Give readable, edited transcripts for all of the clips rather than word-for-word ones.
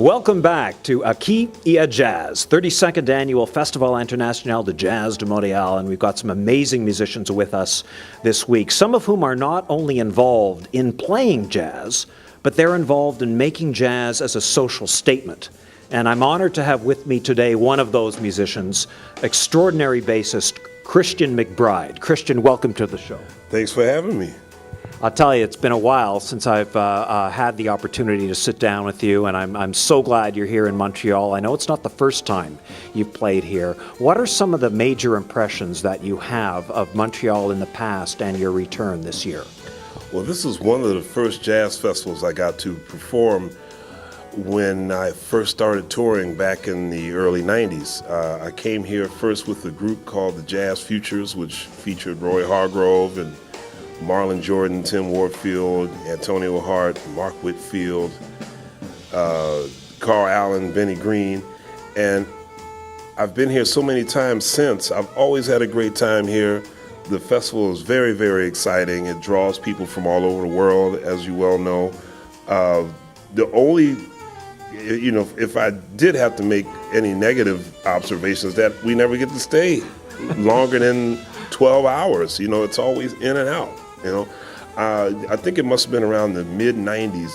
Welcome back to AQUI AJAZZ, 32nd Annual Festival International de Jazz de Montreal, and we've got some amazing musicians with us this week, some of whom are not only involved in playing jazz, but they're involved in making jazz as a social statement. And I'm honored to have with me today one of those musicians, extraordinary bassist Christian McBride. Christian, welcome to the show. Thanks for having me. I'll tell you, it's been a while since I've had the opportunity to sit down with you, and I'm so glad you're here in Montreal. I know it's not the first time you've played here. What are some of the major impressions that you have of Montreal in the past and your return this year? Well, this is one of the first jazz festivals I got to perform when I first started touring back in the early 90s. I came here first with a group called the Jazz Futures, which featured Roy Hargrove and Marlon Jordan, Tim Warfield, Antonio Hart, Mark Whitfield, Carl Allen, Benny Green, and I've been here so many times since. I've always had a great time here. The festival is very, very exciting. It draws people from all over the world, as you well know. The only, if I did have to make any negative observations, that we never get to stay longer than 12 hours. It's always in and out. I think it must have been around the mid-90s.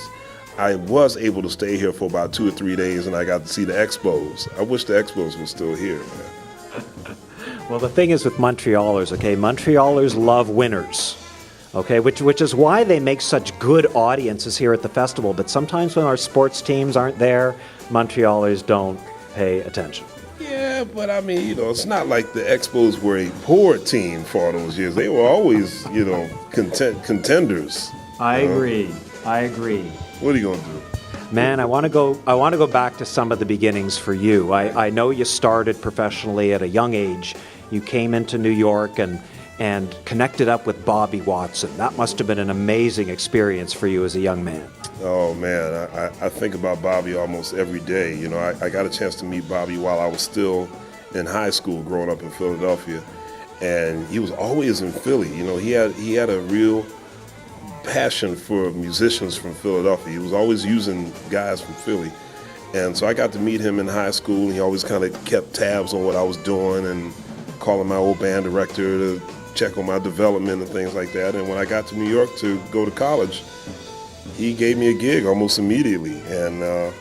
I was able to stay here for about 2 or 3 days, and I got to see the Expos. I wish the Expos were still here, man. Well, the thing is with Montrealers, okay, Montrealers love winners, okay, which is why they make such good audiences here at the festival. But sometimes when our sports teams aren't there, Montrealers don't pay attention. Yeah, but I mean, it's not like the Expos were a poor team for all those years. They were always, contenders. I agree. What are you gonna do? Man, I want to go back to some of the beginnings for you. I know you started professionally at a young age. You came into New York and connected up with Bobby Watson. That must have been an amazing experience for you as a young man. Oh man, I think about Bobby almost every day. I got a chance to meet Bobby while I was still in high school, growing up in Philadelphia, and he was always in Philly. He had a real passion for musicians from Philadelphia. He was always using guys from Philly, and so I got to meet him in high school. And he always kind of kept tabs on what I was doing and calling my old band director to check on my development and things like that. And when I got to New York to go to college, he gave me a gig almost immediately. And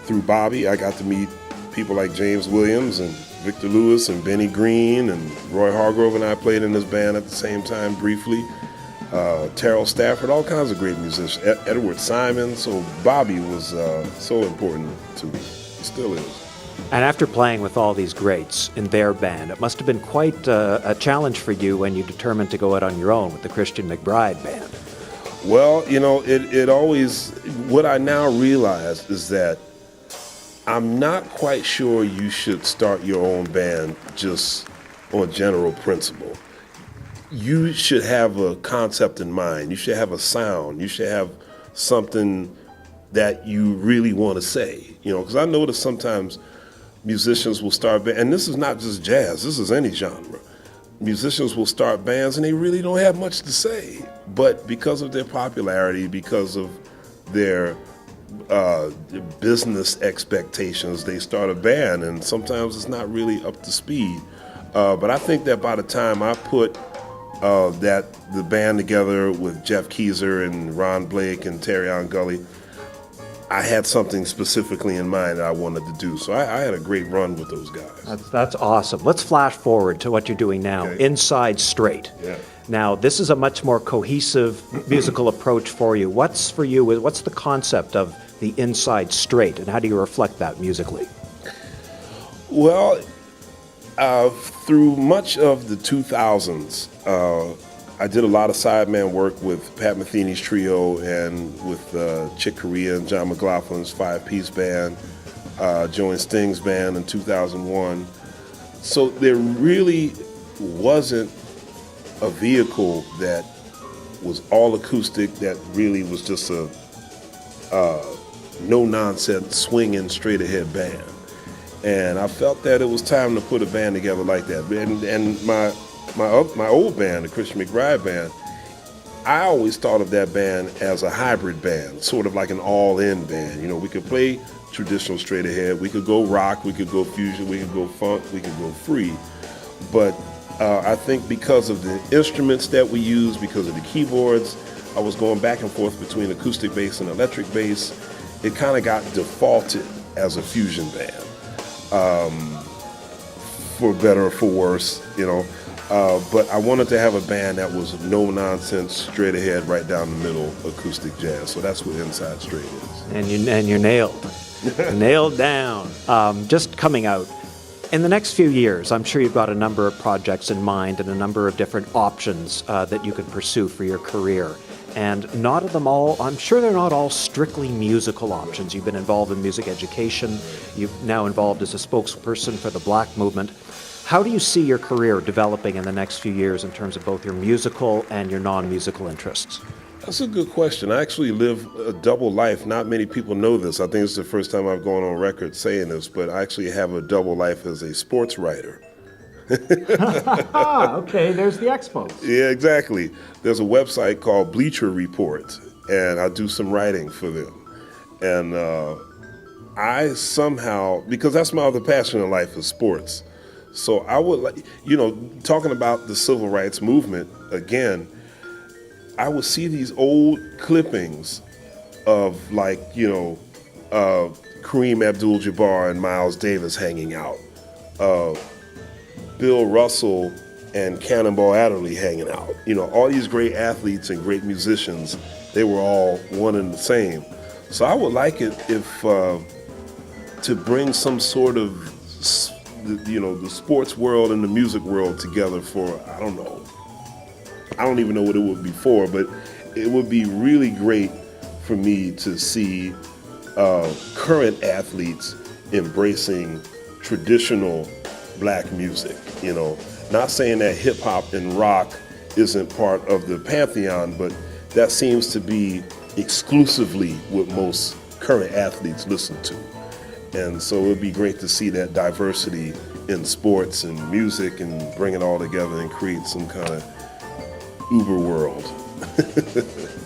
through Bobby, I got to meet people like James Williams and Victor Lewis and Benny Green, and Roy Hargrove and I played in his band at the same time briefly. Terrell Stafford, all kinds of great musicians. Edward Simon. So Bobby was so important to me. He still is. And after playing with all these greats in their band, it must have been quite a challenge for you when you determined to go out on your own with the Christian McBride band. Well, it always, what I now realize is that I'm not quite sure you should start your own band just on general principle. You should have a concept in mind. You should have a sound. You should have something that you really want to say. Because I notice sometimes musicians will start bands, and this is not just jazz, this is any genre. Musicians will start bands and they really don't have much to say. But because of their popularity, because of their business expectations, they start a band, and sometimes it's not really up to speed. But I think that by the time I put the band together with Jeff Keezer and Ron Blake and Terry Gully, I had something specifically in mind that I wanted to do. So I had a great run with those guys. That's awesome. Let's flash forward to what you're doing now, okay. Inside Straight. Yeah. Now, this is a much more cohesive musical approach for you. What's the concept of the Inside Straight, and how do you reflect that musically? Well, through much of the 2000s, I did a lot of sideman work with Pat Metheny's trio and with Chick Corea and John McLaughlin's five-piece band, joined Sting's band in 2001. So there really wasn't a vehicle that was all acoustic, that really was just a no-nonsense, swinging, straight-ahead band. And I felt that it was time to put a band together like that. And my old band, the Christian McBride band, I always thought of that band as a hybrid band, sort of like an all-in band. You know, we could play traditional straight ahead, we could go rock, we could go fusion, we could go funk, we could go free. But I think because of the instruments that we use, because of the keyboards, I was going back and forth between acoustic bass and electric bass. It kind of got defaulted as a fusion band, for better or for worse, you know. But I wanted to have a band that was no nonsense, straight ahead, right down the middle, acoustic jazz. So that's what Inside Straight is. And you're nailed. Nailed down. Just coming out. In the next few years, I'm sure you've got a number of projects in mind and a number of different options that you could pursue for your career. And not of them all, I'm sure they're not all strictly musical options. You've been involved in music education. You've now involved as a spokesperson for the Black movement. How do you see your career developing in the next few years in terms of both your musical and your non-musical interests? That's a good question. I actually live a double life. Not many people know this. I think it's the first time I've gone on record saying this, but I actually have a double life as a sports writer. Okay, there's the expos. Yeah, exactly. There's a website called Bleacher Report, and I do some writing for them. And I somehow, because that's my other passion in life is sports. So I would like, you know, talking about the civil rights movement again, I would see these old clippings of, like, you know, Kareem Abdul-Jabbar and Miles Davis hanging out, Bill Russell and Cannonball Adderley hanging out. You know, all these great athletes and great musicians, they were all one and the same. So I would like it if to bring some sort of, you know, the sports world and the music world together for, I don't know. I don't even know what it would be for, but it would be really great for me to see current athletes embracing traditional Black music, you know. Not saying that hip hop and rock isn't part of the pantheon, but that seems to be exclusively what most current athletes listen to. And so it would be great to see that diversity in sports and music and bring it all together and create some kind of uber world.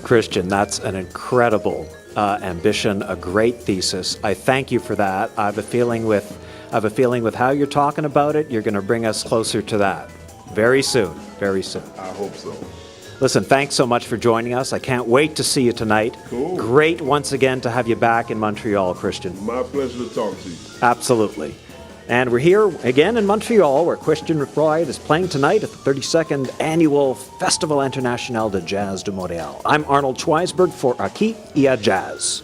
Christian, that's an incredible ambition, a great thesis. I thank you for that. I have a feeling with how you're talking about it, you're going to bring us closer to that very soon, very soon. I hope so. Listen, thanks so much for joining us. I can't wait to see you tonight. Cool. Great once again to have you back in Montreal, Christian. My pleasure to talk to you. Absolutely. And we're here again in Montreal, where Christian McBride is playing tonight at the 32nd Annual Festival International de Jazz de Montréal. I'm Arnold Schwisberg for AQUI AJAZZ.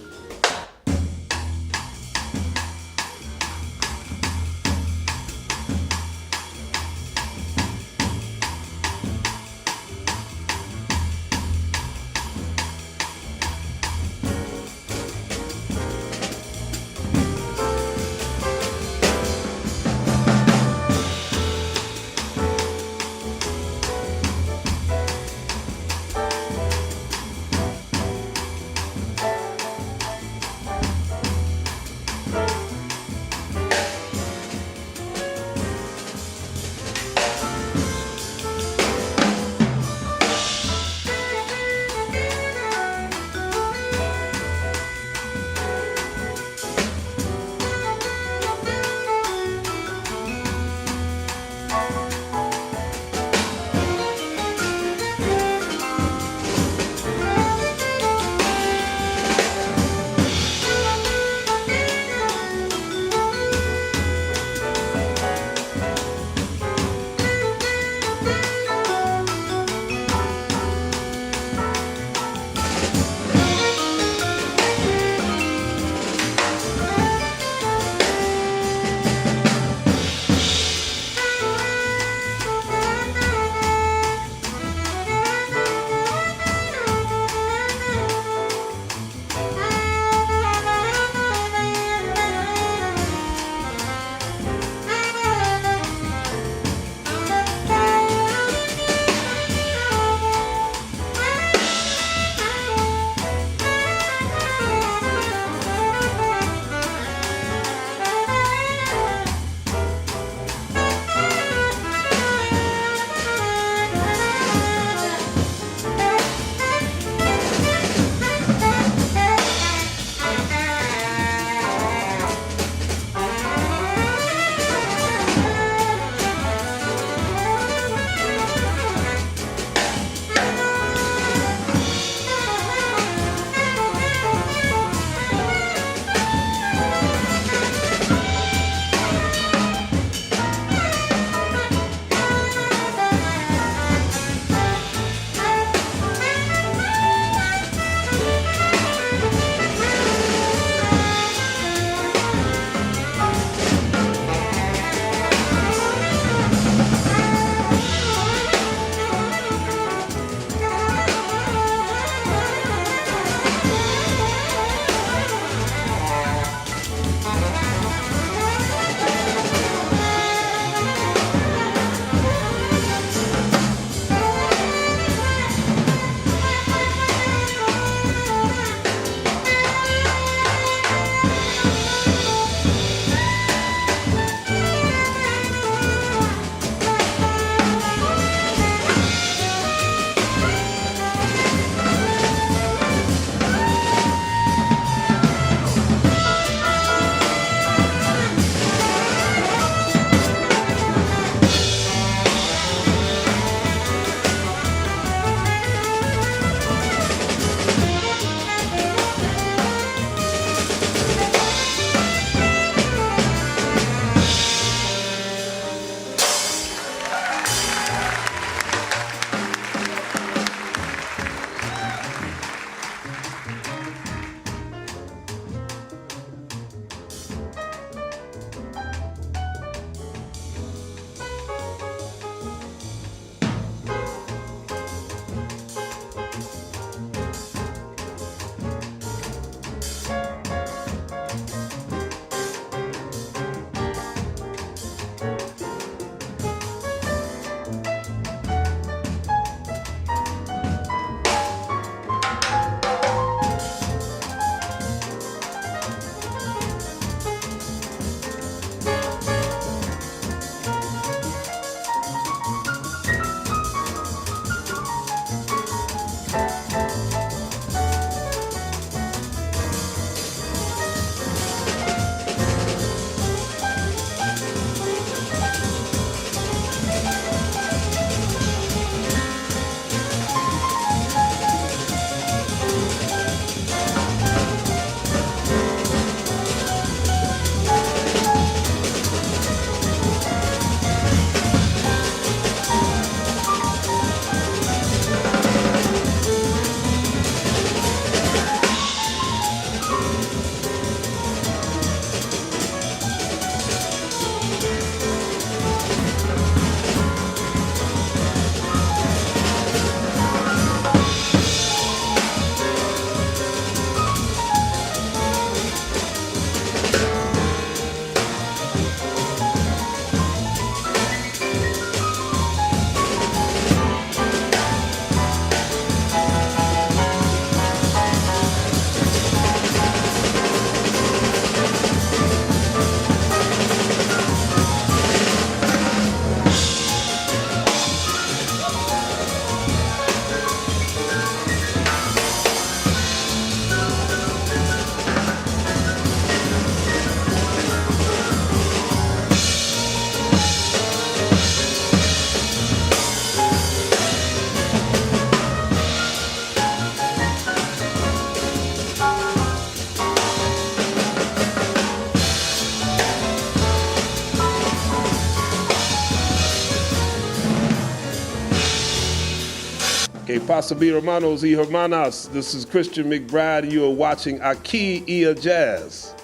Que pasa, mi hermanos y hermanas? This is Christian McBride, and you are watching AQUI AJAZZ.